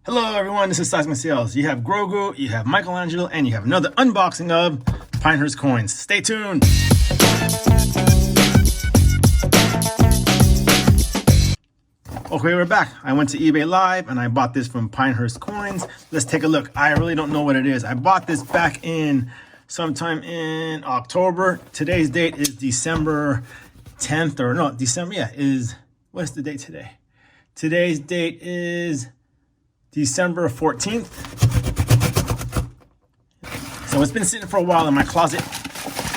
Hello everyone, this is Seismic Sales. You have Grogu, you have Michelangelo, and you have another unboxing of Pinehurst Coins. Stay tuned. Okay, we're back. I went to eBay Live and I bought this from Pinehurst Coins. Let's take a look. I really don't know what it is. I bought this back in sometime in October. Today's date is December 10th, or no, December, what's the date today? Today's date is December 14th. So it's been sitting for a while in my closet.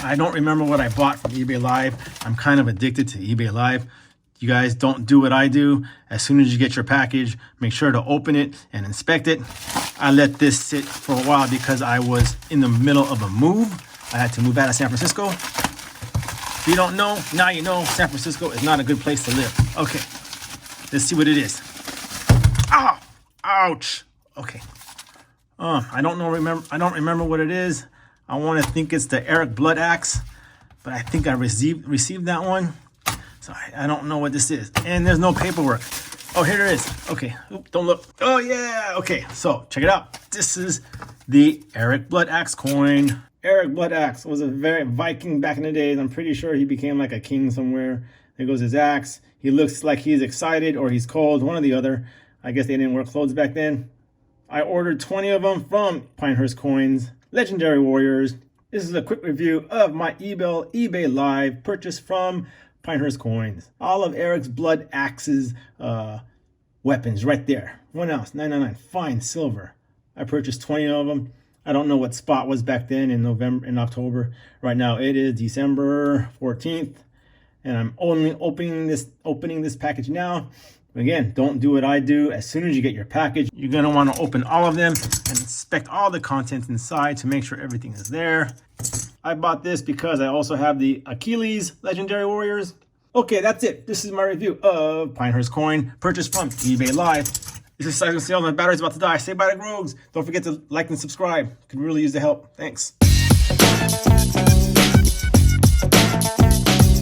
I don't remember what I bought from eBay Live. I'm kind of addicted to eBay Live. You guys don't do what I do. As soon as you get your package, make sure to open it and inspect it. I let this sit for a while because I was in the middle of a move. I had to move out of San Francisco. If you don't know, now you know San Francisco is not a good place to live. Okay, let's see what it is. Ah! Ouch. Okay. I don't remember what it is. I want to think it's the Eric Blood Axe, but I think I received that one. So I don't know what this is. And there's no paperwork. Oh, here it is. Okay. Oop, don't look. Oh yeah. Okay. So check it out. This is the Eric Blood Axe coin. Eric Blood Axe was a very Viking back in the days. I'm pretty sure he became like a king somewhere. There goes his axe. He looks like he's excited or he's cold, one or the other. I guess they didn't wear clothes back then. I ordered 20 of them from Pinehurst Coins, Legendary Warriors. This is a quick review of my eBay Live purchase from Pinehurst Coins. All of Eric's Blood Axe's weapons right there. 1 ounce, $9.99, fine silver. I purchased 20 of them. I don't know what spot was back then in October. Right now it is December 14th. And I'm only opening this package now. Again, don't do what I do. As soon as you get your package, you're going to want to open all of them and inspect all the contents inside to make sure everything is there. I bought this because I also have the Achilles Legendary Warriors. Okay, that's it. This is my review of Pinehurst Coin, purchased from eBay Live. This is Seismic Sales. My battery's about to die. Say bye to Grogs. Don't forget to like and subscribe. Could really use the help. Thanks.